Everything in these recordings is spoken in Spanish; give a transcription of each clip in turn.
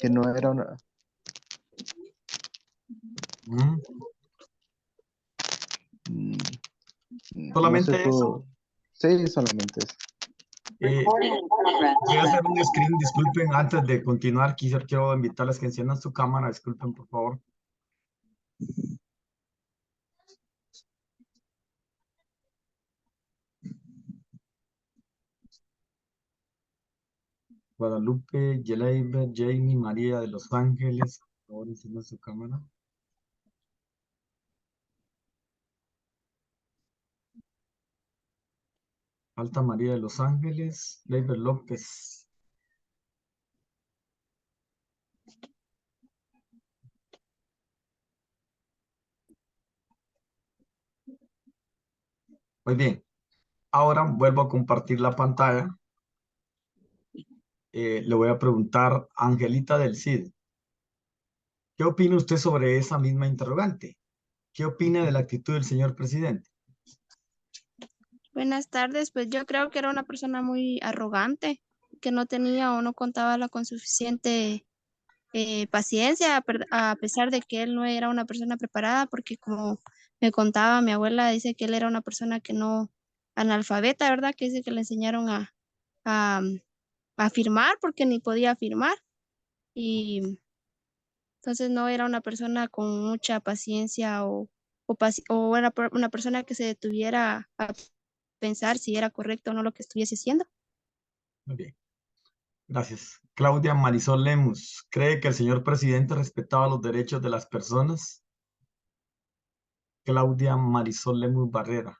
que no era una... Mm, mm, no se Solamente eso. pudo... Sí, solamente eso. Voy a hacer un screen, disculpen, antes de continuar, quiero invitarles que enciendan su cámara, disculpen, por favor. Guadalupe, Yeleiber, Jamie, María de Los Ángeles, por favor, enciendan su cámara. Falta María de Los Ángeles, Leiber López. Muy bien, ahora vuelvo a compartir la pantalla. Le voy a preguntar a Angelita del CID. ¿Qué opina usted sobre esa misma interrogante? ¿Qué opina de la actitud del señor presidente? Buenas tardes, pues yo creo que era una persona muy arrogante, que no tenía o no contaba con suficiente paciencia, a pesar de que él no era una persona preparada, porque como me contaba mi abuela, dice que él era una persona que no, analfabeta, ¿verdad? Que dice que le enseñaron a, a firmar porque ni podía firmar y entonces no era una persona con mucha paciencia o era una persona que se detuviera a pensar si era correcto o no lo que estuviese haciendo. Muy bien, gracias. Claudia Marisol Lemus, ¿cree que el señor presidente respetaba los derechos de las personas? Claudia Marisol Lemus Barrera.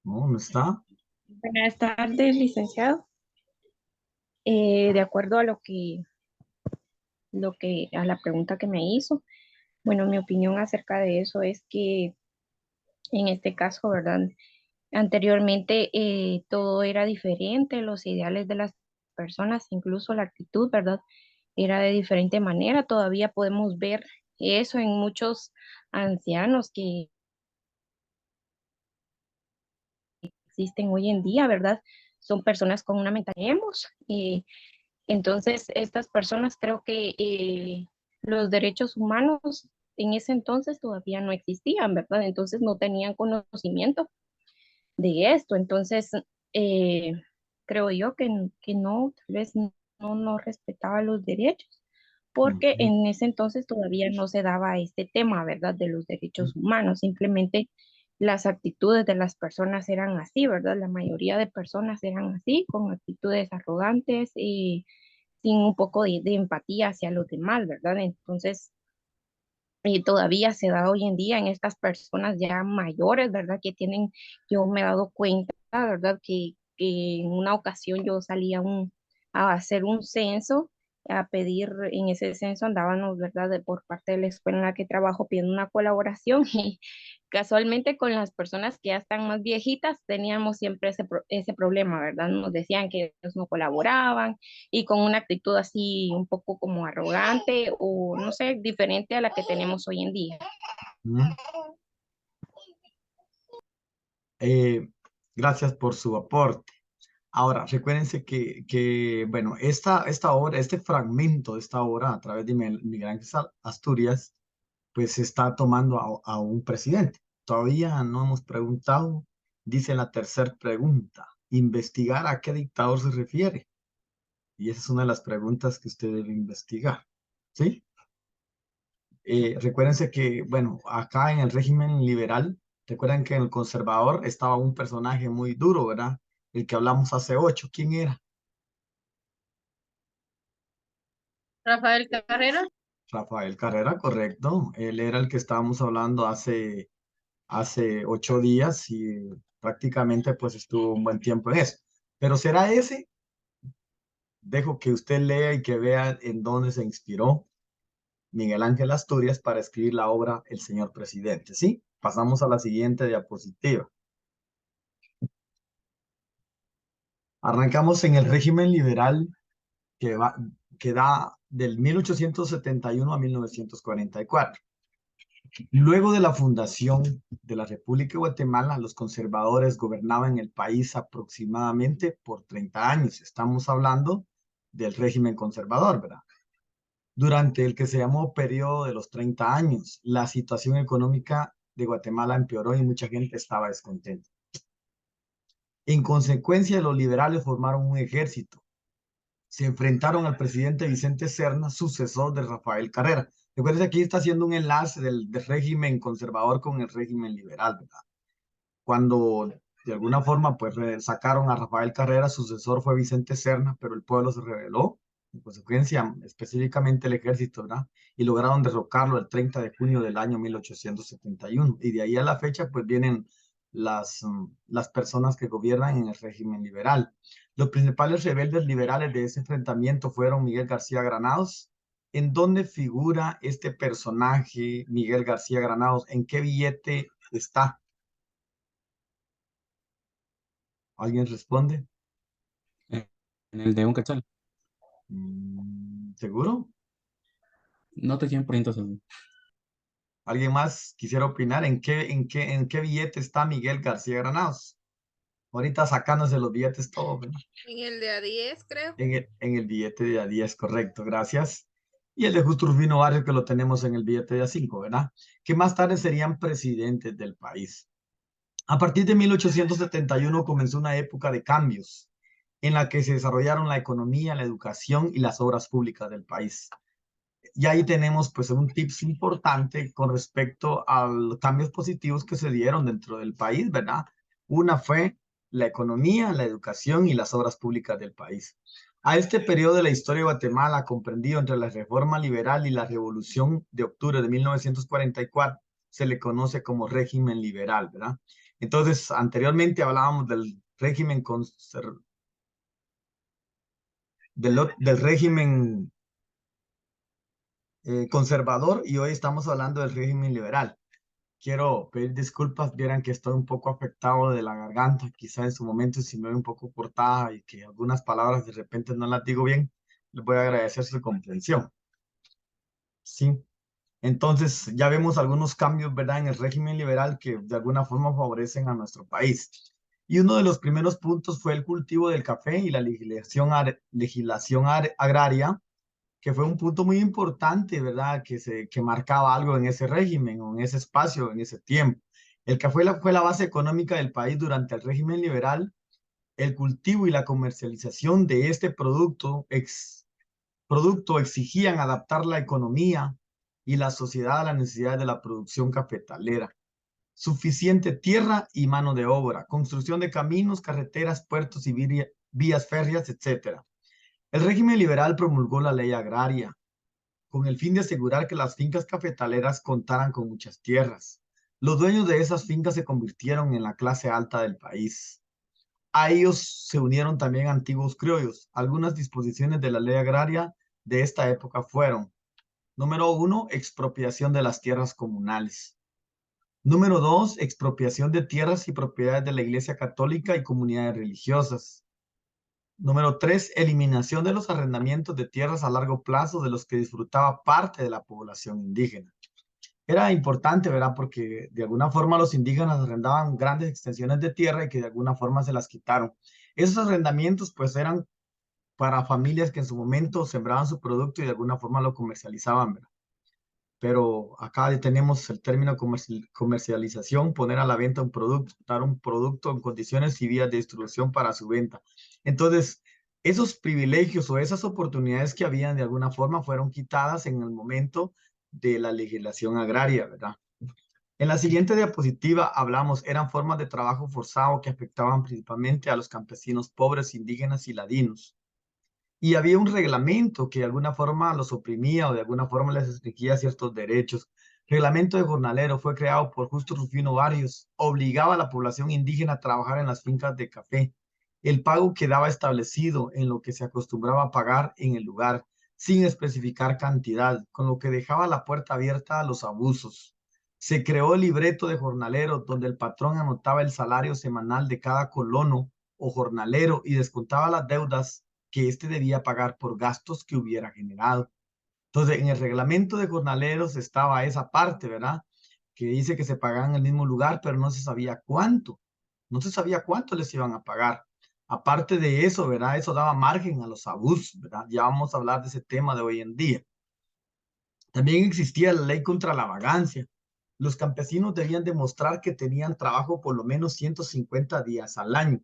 No, no está. Buenas tardes, licenciado. De acuerdo a a la pregunta que me hizo, bueno, mi opinión acerca de eso es que en este caso, ¿verdad? Anteriormente todo era diferente, los ideales de las personas, incluso la actitud, ¿verdad? Era de diferente manera. Todavía podemos ver eso en muchos ancianos que existen hoy en día, ¿verdad? Son personas con una mentalidad. Entonces, estas personas creo que los derechos humanos en ese entonces todavía no existían, ¿verdad? Entonces no tenían conocimiento de esto. Entonces, eh, creo yo que no, tal vez no respetaba los derechos, porque Ujú. en ese entonces todavía no se daba este tema, ¿verdad? De los derechos humanos. Simplemente las actitudes de las personas eran así, ¿verdad? La mayoría de personas eran así, con actitudes arrogantes y sin un poco de empatía hacia los demás, ¿verdad? Entonces, todavía se da hoy en día en estas personas ya mayores, ¿verdad? Que tienen, yo me he dado cuenta, ¿verdad? Que en una ocasión yo salí a hacer un censo, a pedir, en ese censo andábamos, ¿verdad? Por parte de la escuela en la que trabajo pidiendo una colaboración y casualmente con las personas que ya están más viejitas teníamos siempre ese problema, ¿verdad? Nos decían que ellos no colaboraban y con una actitud así un poco como arrogante o no sé, diferente a la que tenemos hoy en día. Ujú. Gracias por su aporte. Ahora, recuérdense bueno, esta obra, este fragmento de esta obra a través de Miguel Ángel Asturias, pues se está tomando a un presidente. Todavía no hemos preguntado, dice la tercera pregunta, investigar a qué dictador se refiere. Y esa es una de las preguntas que usted debe investigar, ¿sí? Recuérdense que, bueno, acá en el régimen liberal, recuerden que en el conservador estaba un personaje muy duro, ¿verdad? El que hablamos hace 8, ¿quién era? Rafael Carrera. Rafael Carrera, correcto. Él era el que estábamos hablando hace 8 días y prácticamente pues estuvo un buen tiempo en eso. Pero ¿será ese? Dejo que usted lea y que vea en dónde se inspiró Miguel Ángel Asturias para escribir la obra El Señor Presidente, ¿sí? Pasamos a la siguiente diapositiva. Arrancamos en el régimen liberal que, que da del 1871 a 1944. Luego de la fundación de la República de Guatemala, los conservadores gobernaban el país aproximadamente por 30 años. Estamos hablando del régimen conservador, ¿verdad? Durante el que se llamó periodo de los 30 años, la situación económica de Guatemala empeoró y mucha gente estaba descontenta. En consecuencia, los liberales formaron un ejército. Se enfrentaron al presidente Vicente Serna, sucesor de Rafael Carrera. Recuerden que aquí está haciendo un enlace del régimen conservador con el régimen liberal, ¿verdad? Cuando de alguna forma pues sacaron a Rafael Carrera, sucesor fue Vicente Serna, pero el pueblo se rebeló, en consecuencia, específicamente el ejército, ¿verdad? Y lograron derrocarlo el 30 de junio del año 1871. Y de ahí a la fecha pues vienen las personas que gobiernan en el régimen liberal. Los principales rebeldes liberales de ese enfrentamiento fueron Miguel García Granados. ¿En dónde figura este personaje, Miguel García Granados? ¿En qué billete está? ¿Alguien responde? En el de un quetzal. ¿Seguro? No te 100% seguro. ¿Alguien más quisiera opinar? ¿En qué billete está Miguel García Granados? Ahorita sacándose los billetes todos, ¿verdad? En el de A10, creo. En el billete de A10, correcto, gracias. Y el de Justo Rufino Barrios, que lo tenemos en el billete de A5, ¿verdad? Que más tarde serían presidentes del país. A partir de 1871 comenzó una época de cambios en la que se desarrollaron la economía, la educación y las obras públicas del país. Y ahí tenemos pues un tips importante con respecto a los cambios positivos que se dieron dentro del país, ¿verdad? Una fue la economía, la educación y las obras públicas del país. A este periodo de la historia de Guatemala, comprendido entre la reforma liberal y la revolución de octubre de 1944, se le conoce como régimen liberal, ¿verdad? Entonces, anteriormente hablábamos del régimen del régimen conservador y hoy estamos hablando del régimen liberal. Quiero pedir disculpas, vieran que estoy un poco afectado de la garganta, quizá en su momento si me veo un poco cortada y que algunas palabras de repente no las digo bien, les voy a agradecer su comprensión. Sí, entonces ya vemos algunos cambios, ¿verdad?, en el régimen liberal que de alguna forma favorecen a nuestro país. Y uno de los primeros puntos fue el cultivo del café y la legislación agraria, que fue un punto muy importante, ¿verdad? Que marcaba algo en ese régimen o en ese espacio, en ese tiempo. El café fue la base económica del país durante el régimen liberal. El cultivo y la comercialización de este producto exigían adaptar la economía y la sociedad a las necesidades de la producción cafetalera. Suficiente tierra y mano de obra, construcción de caminos, carreteras, puertos y vías férreas, etc. El régimen liberal promulgó la ley agraria con el fin de asegurar que las fincas cafetaleras contaran con muchas tierras. Los dueños de esas fincas se convirtieron en la clase alta del país. A ellos se unieron también antiguos criollos. Algunas disposiciones de la ley agraria de esta época fueron: número 1, expropiación de las tierras comunales. Número 2, expropiación de tierras y propiedades de la Iglesia Católica y comunidades religiosas. Número 3, eliminación de los arrendamientos de tierras a largo plazo de los que disfrutaba parte de la población indígena. Era importante, ¿verdad? Porque de alguna forma los indígenas arrendaban grandes extensiones de tierra y que de alguna forma se las quitaron. Esos arrendamientos pues eran para familias que en su momento sembraban su producto y de alguna forma lo comercializaban, ¿verdad? Pero acá tenemos el término comercialización, poner a la venta un producto, dar un producto en condiciones y vías de distribución para su venta. Entonces, esos privilegios o esas oportunidades que habían de alguna forma fueron quitadas en el momento de la legislación agraria, ¿verdad? En la siguiente diapositiva hablamos, eran formas de trabajo forzado que afectaban principalmente a los campesinos pobres, indígenas y ladinos. Y había un reglamento que de alguna forma los oprimía o de alguna forma les restringía ciertos derechos. Reglamento de jornalero fue creado por Justo Rufino Barrios. Obligaba a la población indígena a trabajar en las fincas de café. El pago quedaba establecido en lo que se acostumbraba a pagar en el lugar, sin especificar cantidad, con lo que dejaba la puerta abierta a los abusos. Se creó el libreto de jornalero, donde el patrón anotaba el salario semanal de cada colono o jornalero y descontaba las deudas que éste debía pagar por gastos que hubiera generado. Entonces, en el reglamento de jornaleros estaba esa parte, ¿verdad? que dice que se pagaban en el mismo lugar, pero no se sabía cuánto. No se sabía cuánto les iban a pagar. Aparte de eso, ¿verdad? Eso daba margen a los abusos, ¿verdad? Ya vamos a hablar de ese tema de hoy en día. También existía la ley contra la vagancia. Los campesinos debían demostrar que tenían trabajo por lo menos 150 días al año.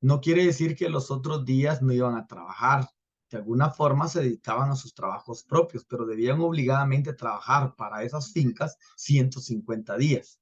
No quiere decir que los otros días no iban a trabajar. De alguna forma se dedicaban a sus trabajos propios, pero debían obligadamente trabajar para esas fincas 150 días,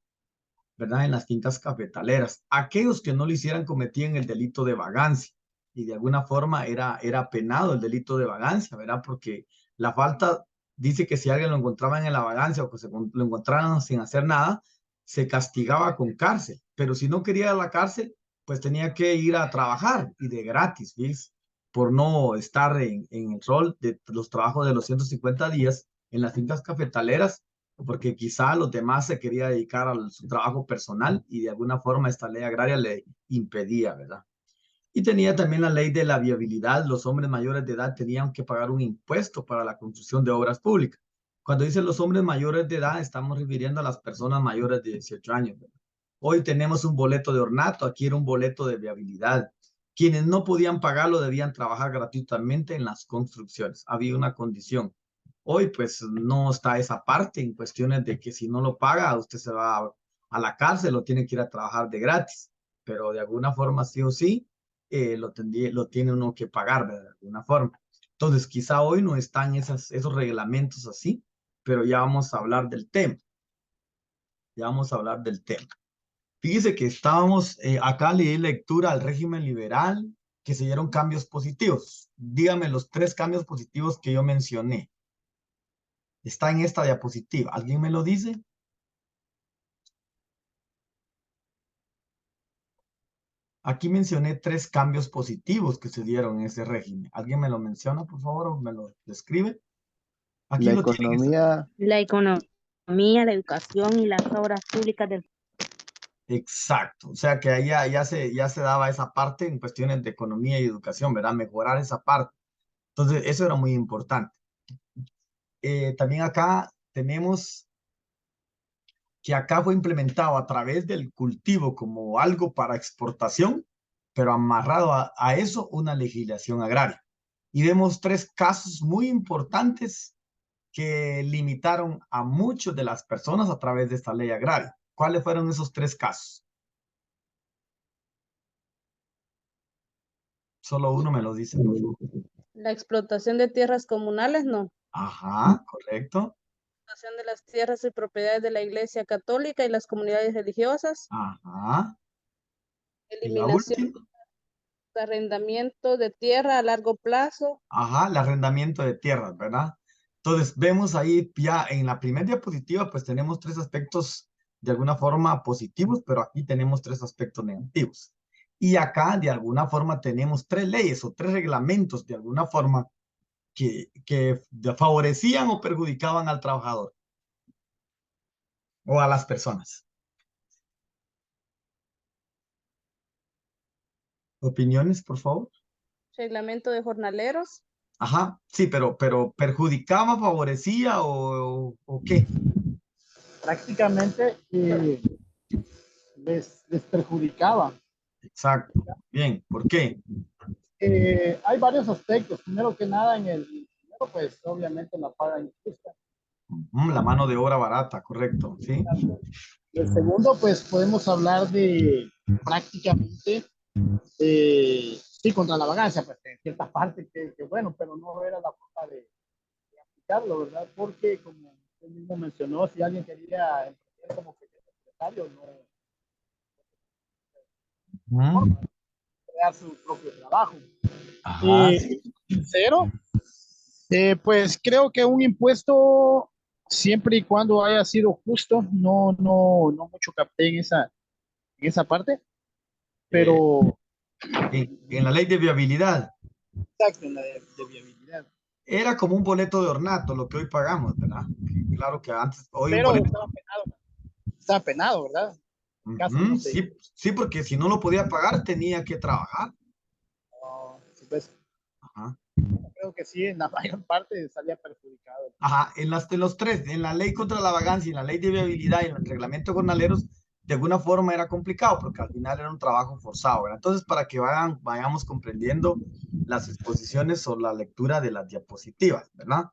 ¿verdad? En las fincas cafetaleras. Aquellos que no lo hicieran cometían el delito de vagancia y de alguna forma era penado el delito de vagancia, ¿verdad? Porque la falta dice que si alguien lo encontraba en la vagancia o que lo encontraran sin hacer nada, se castigaba con cárcel. Pero si no quería ir a la cárcel, pues tenía que ir a trabajar y de gratis, ¿ves? Por no estar en el rol de los trabajos de los 150 días en las fincas cafetaleras, porque quizá los demás se quería dedicar a su trabajo personal y de alguna forma esta ley agraria le impedía, ¿verdad? Y tenía también la ley de la viabilidad. Los hombres mayores de edad tenían que pagar un impuesto para la construcción de obras públicas. Cuando dicen los hombres mayores de edad, estamos refiriendo a las personas mayores de 18 años, ¿verdad? Hoy tenemos un boleto de ornato, aquí era un boleto de viabilidad. Quienes no podían pagarlo debían trabajar gratuitamente en las construcciones. Había una condición. Hoy pues no está esa parte en cuestiones de que si no lo paga, usted se va a la cárcel o tiene que ir a trabajar de gratis. Pero de alguna forma sí o sí, lo tiene uno que pagar, ¿verdad? De alguna forma. Entonces quizá hoy no están esos reglamentos así, pero ya vamos a hablar del tema. Ya vamos a hablar del tema. Fíjese que estábamos, acá le di lectura al régimen liberal, que se dieron cambios positivos. Dígame los 3 cambios positivos que yo mencioné. Está en esta diapositiva. ¿Alguien me lo dice? Aquí mencioné 3 cambios positivos que se dieron en ese régimen. ¿Alguien me lo menciona, por favor, o me lo describe? Aquí La lo tienen. economía, La economía, la educación y las obras públicas del Exacto. O sea que ahí ya se daba esa parte en cuestiones de economía y educación, ¿verdad? Mejorar esa parte. Entonces, eso era muy importante. También acá tenemos que acá fue implementado a través del cultivo como algo para exportación, pero amarrado a eso una legislación agraria. Y vemos 3 casos muy importantes que limitaron a muchas de las personas a través de esta ley agraria. ¿Cuáles fueron esos 3 casos? Solo uno me lo dice, por favor. La explotación de tierras comunales, no. Ajá, correcto. La explotación de las tierras y propiedades de la Iglesia Católica y las comunidades religiosas. Ajá. Y la Eliminación última. de arrendamiento de tierra a largo plazo. Ajá, el arrendamiento de tierras, ¿verdad? Entonces, vemos ahí ya en la primera diapositiva, pues tenemos 3 aspectos de alguna forma positivos, pero aquí tenemos 3 aspectos negativos. Y acá, de alguna forma, tenemos 3 leyes o 3 reglamentos, de alguna forma, que favorecían o perjudicaban al trabajador o a las personas. ¿Opiniones, por favor? Reglamento de jornaleros. Ajá, sí, pero ¿perjudicaba, favorecía o qué? Prácticamente les perjudicaba. Exacto. Bien, ¿por qué? Hay varios aspectos. Primero que nada, primero, pues obviamente la paga injusta. La mano de obra barata, correcto, ¿sí? Y el segundo, pues podemos hablar de prácticamente, sí, contra la vagancia, pues en cierta parte que bueno, pero no era la forma de aplicarlo, ¿verdad? Porque como usted mismo mencionó, si alguien quería emprender como secretario, no crear su propio trabajo. Ajá. Tercero, pues creo que un impuesto, siempre y cuando haya sido justo, no mucho capté en esa parte, pero En la ley de viabilidad. exacto, en la de viabilidad. Era como un boleto de ornato, lo que hoy pagamos, ¿verdad? Claro que antes, hoy un Pero boleto. estaba penado, ¿verdad? No sí, sí, porque si no lo podía pagar, tenía que trabajar. Sí, pues. Ajá. creo que sí, en la mayor parte salía perjudicado. Ajá, de los tres, en la ley contra la vagancia, en la ley de viabilidad y en el reglamento de jornaleros, de alguna forma era complicado, porque al final era un trabajo forzado, ¿verdad? Entonces, para que vayamos comprendiendo las exposiciones o la lectura de las diapositivas, ¿verdad?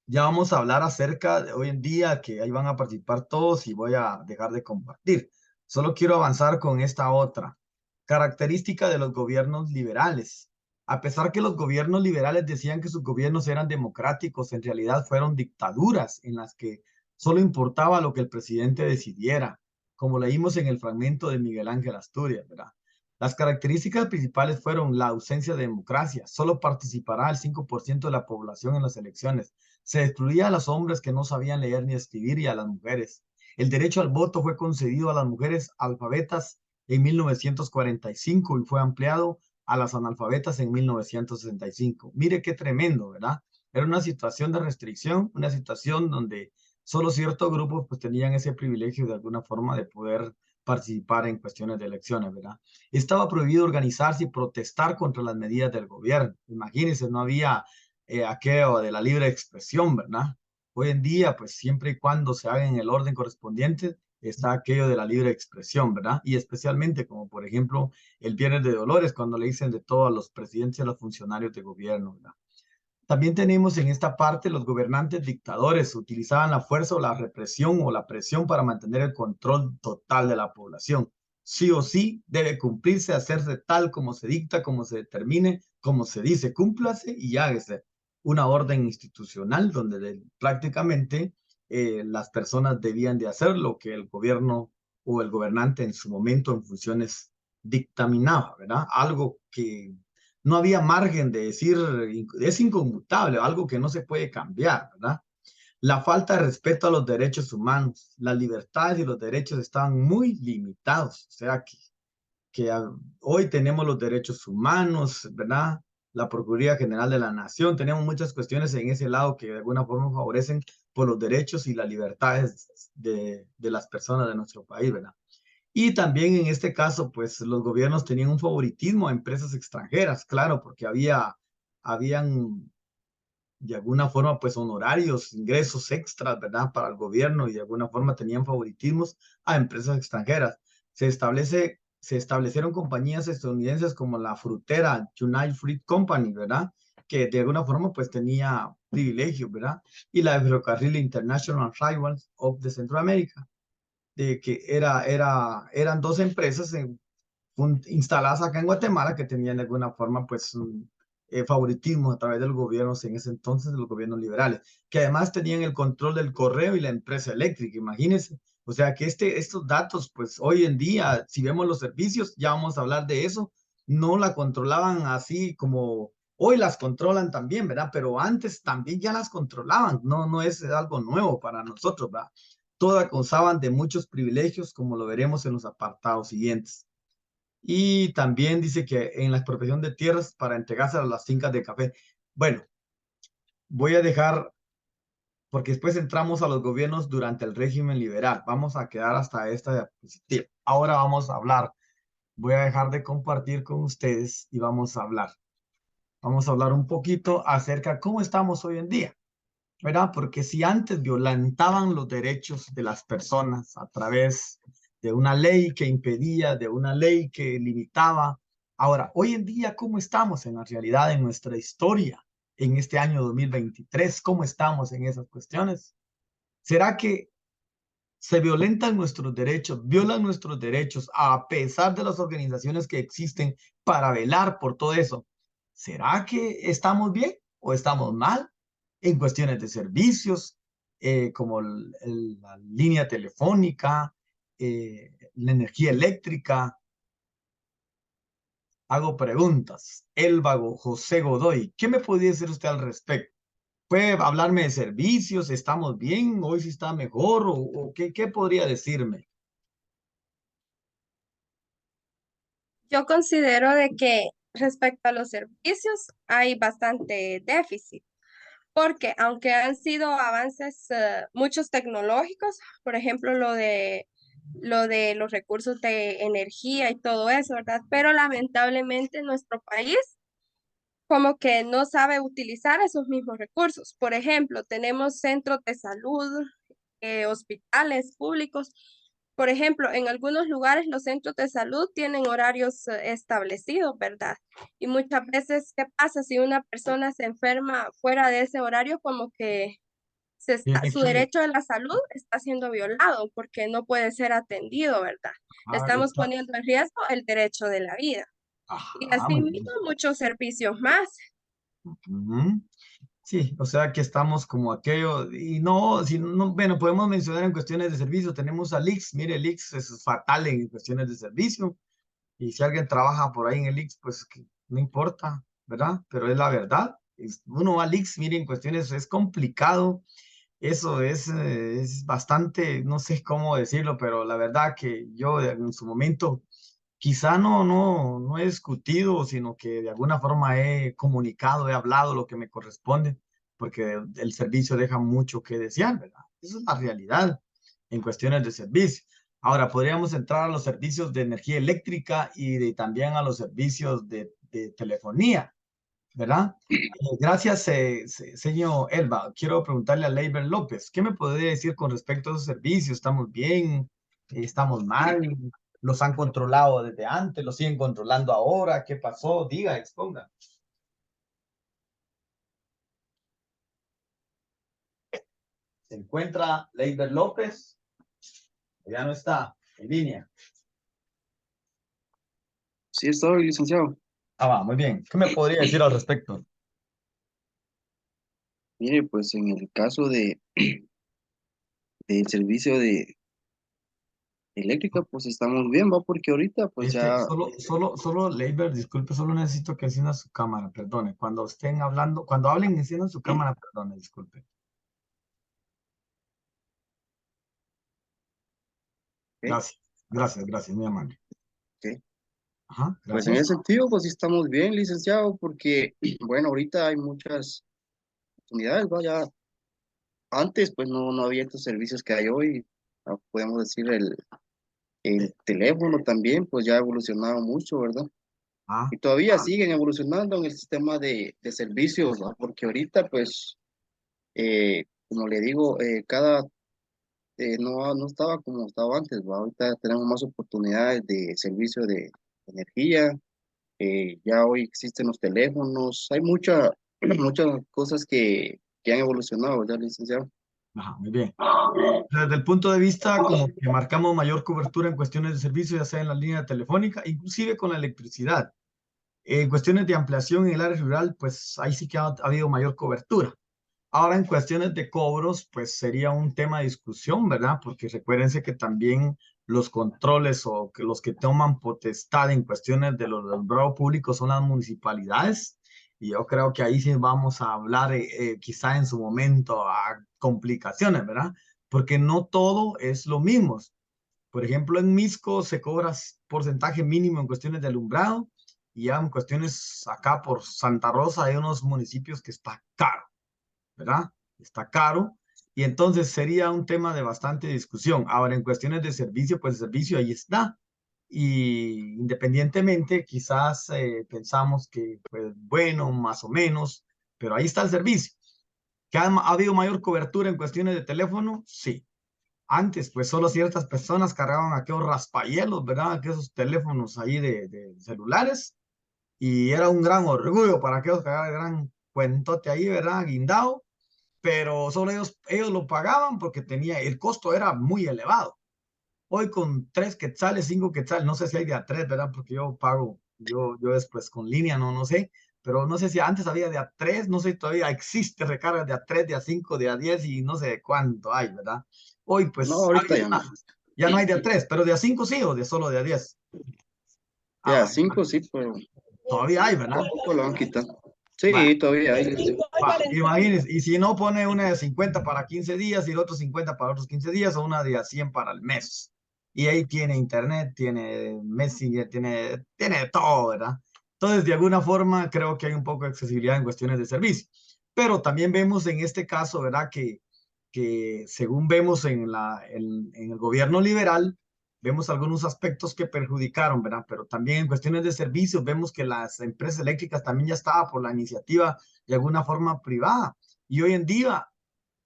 Ya vamos a hablar acerca de hoy en día, que ahí van a participar todos y voy a dejar de compartir. Solo quiero avanzar con esta otra. Característica de los gobiernos liberales. A pesar que los gobiernos liberales decían que sus gobiernos eran democráticos, en realidad fueron dictaduras en las que solo importaba lo que el presidente decidiera, como leímos en el fragmento de Miguel Ángel Asturias, ¿verdad? Las características principales fueron la ausencia de democracia. Solo participará el 5% de la población en las elecciones. Se excluía a los hombres que no sabían leer ni escribir y a las mujeres. El derecho al voto fue concedido a las mujeres alfabetas en 1945 y fue ampliado a las analfabetas en 1965. Mire qué tremendo, ¿verdad? Era una situación de restricción, una situación donde solo ciertos grupos pues tenían ese privilegio de alguna forma de poder participar en cuestiones de elecciones, ¿verdad? Estaba prohibido organizarse y protestar contra las medidas del gobierno. Imagínense, no había aquello de la libre expresión, ¿verdad? Hoy en día, pues siempre y cuando se haga en el orden correspondiente, está aquello de la libre expresión, ¿verdad? Y especialmente como por ejemplo el Viernes de Dolores, cuando le dicen de todo a los presidentes y a los funcionarios de gobierno, ¿verdad? También tenemos en esta parte los gobernantes dictadores, utilizaban la fuerza o la represión o la presión para mantener el control total de la población. Sí o sí debe cumplirse, hacerse tal como se dicta, como se determine, como se dice, cúmplase y hágase una orden institucional donde prácticamente las personas debían de hacer lo que el gobierno o el gobernante en su momento en funciones dictaminaba, ¿verdad? Algo que no había margen de decir, es inconmutable, algo que no se puede cambiar, ¿verdad? La falta de respeto a los derechos humanos, las libertades y los derechos estaban muy limitados, o sea que hoy tenemos los derechos humanos, ¿verdad? La Procuraduría General de la Nación, tenemos muchas cuestiones en ese lado que de alguna forma favorecen por los derechos y las libertades de las personas de nuestro país, ¿verdad? Y también en este caso, pues los gobiernos tenían un favoritismo a empresas extranjeras, claro, porque habían de alguna forma, pues honorarios, ingresos extras, ¿verdad? Para el gobierno y de alguna forma tenían favoritismos a empresas extranjeras. Se establecieron compañías estadounidenses como la frutera United Fruit Company, ¿verdad? Que de alguna forma pues tenía privilegios, ¿verdad? Y la de Ferrocarril International Railways of the Central America, de que eran dos empresas instaladas acá en Guatemala que tenían de alguna forma pues favoritismo a través de los gobiernos en ese entonces, de los gobiernos liberales, que además tenían el control del correo y la empresa eléctrica, imagínense. O sea que estos datos, pues hoy en día, si vemos los servicios, ya vamos a hablar de eso, no la controlaban así como hoy las controlan también, ¿verdad? Pero antes también ya las controlaban, no es algo nuevo para nosotros, ¿verdad? Todas gozaban de muchos privilegios, como lo veremos en los apartados siguientes. Y también dice que en la expropiación de tierras para entregarse a las fincas de café. Bueno, voy a dejar, porque después entramos a los gobiernos durante el régimen liberal. Vamos a quedar hasta esta diapositiva. Ahora vamos a hablar. Voy a dejar de compartir con ustedes y vamos a hablar. Vamos a hablar un poquito acerca de cómo estamos hoy en día, ¿verdad? Porque si antes violentaban los derechos de las personas a través de una ley que impedía, de una ley que limitaba, ahora, hoy en día, ¿cómo estamos en la realidad, en nuestra historia, en este año 2023? ¿Cómo estamos en esas cuestiones? ¿Será que se violan nuestros derechos a pesar de las organizaciones que existen para velar por todo eso? ¿Será que estamos bien o estamos mal en cuestiones de servicios, como la línea telefónica, la energía eléctrica? Hago preguntas. Elba José Godoy, ¿qué me podría decir usted al respecto? ¿Puede hablarme de servicios? ¿Estamos bien? ¿Hoy sí está mejor? ¿O qué podría decirme? Yo considero de que respecto a los servicios hay bastante déficit, porque aunque han sido avances muchos tecnológicos, por ejemplo lo de los recursos de energía y todo eso, ¿verdad? Pero lamentablemente en nuestro país como que no sabe utilizar esos mismos recursos. Por ejemplo, tenemos centros de salud, hospitales públicos. Por ejemplo, en algunos lugares los centros de salud tienen horarios establecidos, ¿verdad? Y muchas veces, ¿qué pasa si una persona se enferma fuera de ese horario? Como que Tiene su que, derecho a la salud está siendo violado porque no puede ser atendido, ¿verdad? Estamos poniendo en riesgo el derecho de la vida. Y ajá, así muy mismo bien. muchos servicios más. Ujú. Sí, o sea que estamos como aquello, y no, si no, bueno, podemos mencionar en cuestiones de servicio, tenemos al IX, mire, el IX es fatal en cuestiones de servicio, y si alguien trabaja por ahí en el IX, pues que no importa, ¿verdad? Pero es la verdad, uno va al IX, mire, en cuestiones es complicado, eso es bastante, no sé cómo decirlo, pero la verdad que yo en su momento quizá no he discutido, sino que de alguna forma he comunicado, he hablado lo que me corresponde, porque el servicio deja mucho que desear, ¿verdad? Esa es la realidad en cuestiones de servicio. Ahora, podríamos entrar a los servicios de energía eléctrica y también a los servicios de telefonía, ¿verdad? Gracias, señor Elba. Quiero preguntarle a Leiber López, ¿qué me podría decir con respecto a esos servicios? ¿Estamos bien? ¿Estamos mal? ¿Los han controlado desde antes? ¿Los siguen controlando ahora? ¿Qué pasó? Diga, exponga. ¿Se encuentra Leiber López? Ya no está en línea. Sí, estoy, licenciado. Ah, va, muy bien. ¿Qué me podría decir al respecto? Mire, pues en el caso del servicio de eléctrica, pues estamos bien, va, porque ahorita pues ya, Solo, Leiber, disculpe, solo necesito que encienda su cámara, perdone. Cuando estén hablando, cuando hablen, enciendan su cámara, perdone, disculpe. ¿ok? Gracias, muy amable. ¿Ok? Ajá, Pues en gracias. ese sentido, pues sí estamos bien, licenciado, porque, bueno, ahorita hay muchas oportunidades, va, ya antes pues no había estos servicios que hay hoy, podemos decir el teléfono también, pues ya ha evolucionado mucho, ¿verdad? Ah, Y todavía siguen evolucionando en el sistema de servicios, ¿va? Porque ahorita pues, como le digo, no estaba como estaba antes, ¿va? Ahorita tenemos más oportunidades de servicio de energía, ya hoy existen los teléfonos, hay muchas cosas que han evolucionado, ¿verdad, licenciado? ajá, muy bien. Desde el punto de vista como que marcamos mayor cobertura en cuestiones de servicio, ya sea en la línea telefónica, inclusive con la electricidad. En cuestiones de ampliación en el área rural, pues ahí sí que ha habido mayor cobertura. Ahora, en cuestiones de cobros, pues sería un tema de discusión, ¿verdad? Porque recuérdense que también los controles o que los que toman potestad en cuestiones de los alumbrado público son las municipalidades. Y yo creo que ahí sí vamos a hablar quizá en su momento a complicaciones, ¿verdad? Porque no todo es lo mismo. Por ejemplo, en Misco se cobra porcentaje mínimo en cuestiones de alumbrado y ya en cuestiones acá por Santa Rosa hay unos municipios que está caro, ¿verdad? Está caro y entonces sería un tema de bastante discusión. Ahora, en cuestiones de servicio, pues el servicio ahí está. Y independientemente, quizás pensamos que, pues bueno, más o menos, pero ahí está el servicio. ¿Que ha habido mayor cobertura en cuestiones de teléfono? Sí. Antes, pues solo ciertas personas cargaban aquellos raspayelos, ¿verdad? Aquellos teléfonos ahí de celulares. Y era un gran orgullo para aquellos que hagan el gran cuentote ahí, ¿verdad? Guindado, pero solo ellos lo pagaban porque el costo era muy elevado. Hoy con 3 quetzales, 5 quetzales, no sé si hay de a 3, ¿verdad? Porque yo pago, yo después con línea, no sé, pero no sé si antes había de a 3, no sé si todavía existe recargas de a 3, de a 5, de a 10 y no sé de cuánto hay, ¿verdad? Hoy No, pues ahorita ya no. ya no hay de a 3, pero de a 5 sí o de solo de a 10. Ya, Ah, 5 sí, pero todavía hay, ¿verdad? poco lo han quitado. Va, Sí, todavía hay, licenciado. imagínense, y si no pone una de 50 para 15 días y el otro 50 para otros 15 días o una de a 100 para el mes. Y ahí tiene internet, tiene Messenger, tiene todo, ¿verdad? Entonces, de alguna forma, creo que hay un poco de accesibilidad en cuestiones de servicio. Pero también vemos en este caso, ¿verdad? Que según vemos en el gobierno liberal, vemos algunos aspectos que perjudicaron, ¿verdad? Pero también en cuestiones de servicios vemos que las empresas eléctricas también ya estaban por la iniciativa de alguna forma privada. Y hoy en día,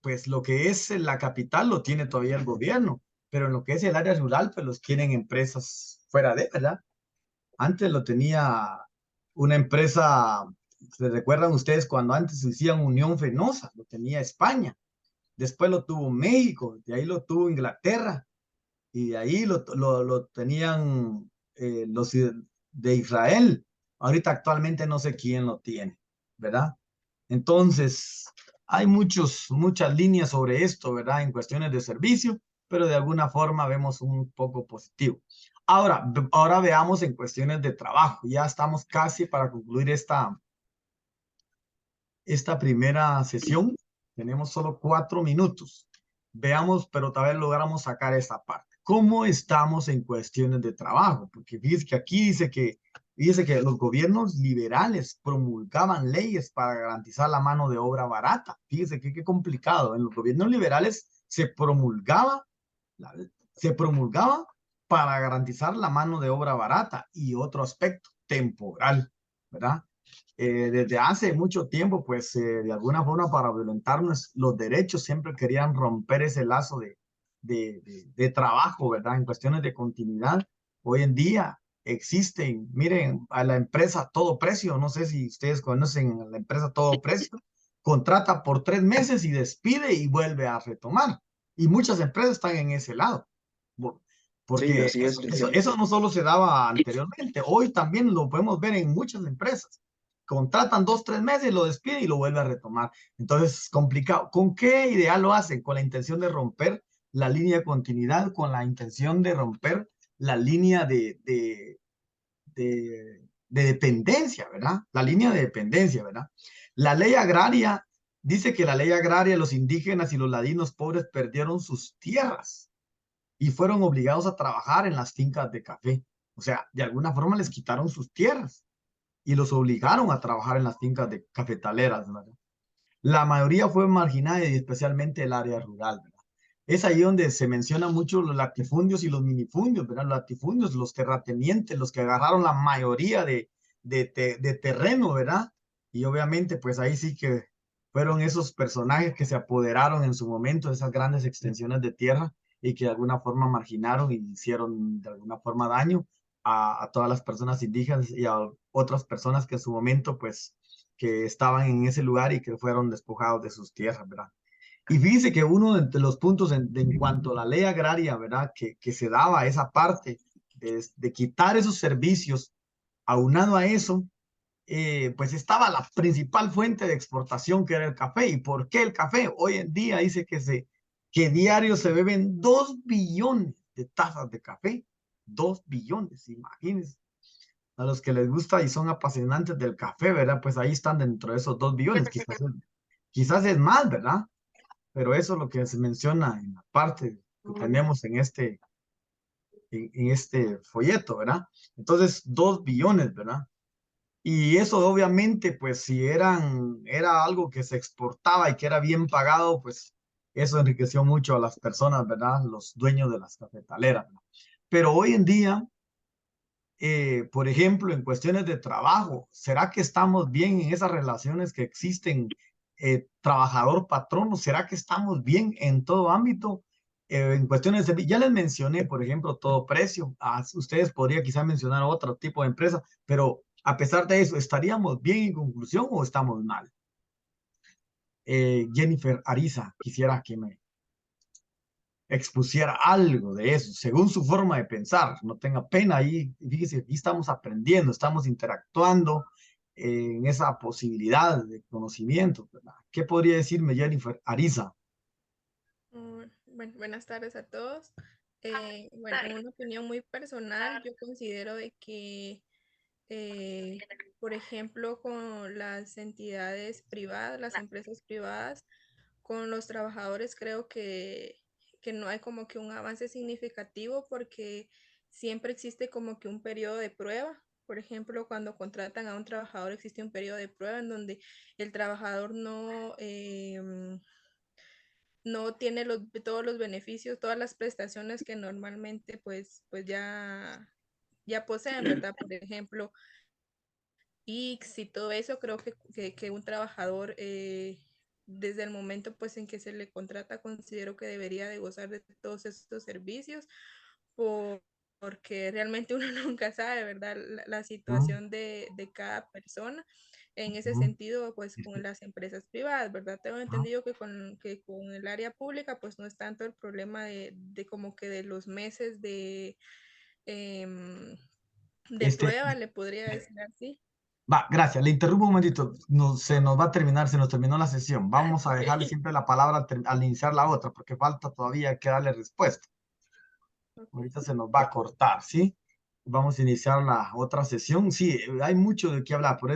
pues lo que es la capital lo tiene todavía el gobierno, pero en lo que es el área rural, pues los tienen empresas fuera de, ¿verdad? Antes lo tenía una empresa, ¿se recuerdan ustedes cuando antes se hacían Unión Fenosa? Lo tenía España, después lo tuvo México, de ahí lo tuvo Inglaterra, y de ahí lo tenían los de Israel. Ahorita actualmente no sé quién lo tiene, ¿verdad? Entonces, hay muchas líneas sobre esto, ¿verdad? En cuestiones de servicio, pero de alguna forma vemos un poco positivo. Ahora veamos en cuestiones de trabajo. Ya estamos casi para concluir esta primera sesión. Tenemos solo 4 minutos. Veamos, pero tal vez logramos sacar esta parte. ¿Cómo estamos en cuestiones de trabajo? Porque fíjese que aquí dice que los gobiernos liberales promulgaban leyes para garantizar la mano de obra barata. Fíjese que qué complicado. En los gobiernos liberales se promulgaba para garantizar la mano de obra barata y otro aspecto temporal, ¿verdad? Desde hace mucho tiempo, pues de alguna forma para violentarnos los derechos siempre querían romper ese lazo de trabajo, ¿verdad? En cuestiones de continuidad. Hoy en día existen, miren, a la empresa Todo Precio, no sé si ustedes conocen a la empresa Todo Precio, contrata por 3 meses y despide y vuelve a retomar. Y muchas empresas están en ese lado. Sí, Porque así es, Cristian. eso no solo se daba anteriormente, hoy también lo podemos ver en muchas empresas. Contratan 2, 3 meses, lo despiden y lo vuelven a retomar. Entonces es complicado. ¿Con qué idea lo hacen? Con la intención de romper la línea de continuidad, con la intención de romper la línea de dependencia, ¿verdad? La línea de dependencia, ¿verdad? La ley agraria dice que la ley agraria, los indígenas y los ladinos pobres perdieron sus tierras y fueron obligados a trabajar en las fincas de café. O sea, de alguna forma les quitaron sus tierras y los obligaron a trabajar en las fincas de cafetaleras, ¿verdad? La mayoría fue marginada y especialmente el área rural, ¿verdad? Es ahí donde se menciona mucho los latifundios y los minifundios, ¿verdad? Los latifundios, los terratenientes, los que agarraron la mayoría de terreno, ¿verdad? Y obviamente, pues ahí sí que fueron esos personajes que se apoderaron en su momento de esas grandes extensiones de tierra y que de alguna forma marginaron y hicieron de alguna forma daño a todas las personas indígenas y a otras personas que en su momento, pues, que estaban en ese lugar y que fueron despojados de sus tierras, ¿verdad? Y fíjese que uno de los puntos en cuanto a la ley agraria, ¿verdad? Que se daba esa parte de quitar esos servicios, aunado a eso, pues estaba la principal fuente de exportación que era el café. ¿Y por qué el café? Hoy en día dice que diario se beben 2 billones de tazas de café. 2 billones, imagínense. A los que les gusta y son apasionantes del café, ¿verdad? Pues ahí están dentro de esos 2 billones. Quizás es más, ¿verdad? Pero eso es lo que se menciona en la parte que tenemos en este folleto, ¿verdad? Entonces, 2 billones, ¿verdad? Y eso obviamente, pues si era algo que se exportaba y que era bien pagado, pues eso enriqueció mucho a las personas, ¿verdad? Los dueños de las cafetaleras, ¿no? Pero hoy en día, por ejemplo, en cuestiones de trabajo, ¿será que estamos bien en esas relaciones que existen trabajador-patrono? ¿Será que estamos bien en todo ámbito? En cuestiones de, ya les mencioné, por ejemplo, Todo Precio. Ustedes podrían quizás mencionar otro tipo de empresa, pero a pesar de eso, ¿estaríamos bien en conclusión o estamos mal? Jennifer Ariza, quisiera que me expusiera algo de eso, según su forma de pensar. No tenga pena ahí. Fíjese, aquí estamos aprendiendo, estamos interactuando en esa posibilidad de conocimiento, ¿verdad? ¿Qué podría decirme Jennifer Ariza? Bueno, buenas tardes a todos. Bueno, en una opinión muy personal, yo considero de que, por ejemplo, con las entidades privadas, las empresas privadas, con los trabajadores, creo que no hay como que un avance significativo porque siempre existe como que un periodo de prueba. Por ejemplo, cuando contratan a un trabajador existe un periodo de prueba en donde el trabajador no tiene todos los beneficios, todas las prestaciones que normalmente pues ya poseen, ¿verdad? Por ejemplo, IX y todo eso, creo que un trabajador desde el momento pues en que se le contrata, considero que debería de gozar de todos estos servicios porque realmente uno nunca sabe, ¿verdad? La situación de cada persona. En ese sentido, pues con las empresas privadas, ¿verdad? Tengo entendido que con el área pública, pues no es tanto el problema de como que de los meses de prueba, le podría decir así. Va, gracias. Le interrumpo un momentito. Se nos va a terminar, se nos terminó la sesión. Vamos a dejarle siempre la palabra al iniciar la otra, porque falta todavía que darle respuesta. Ahorita se nos va a cortar, ¿sí? Vamos a iniciar la otra sesión. Sí, hay mucho de qué hablar, por eso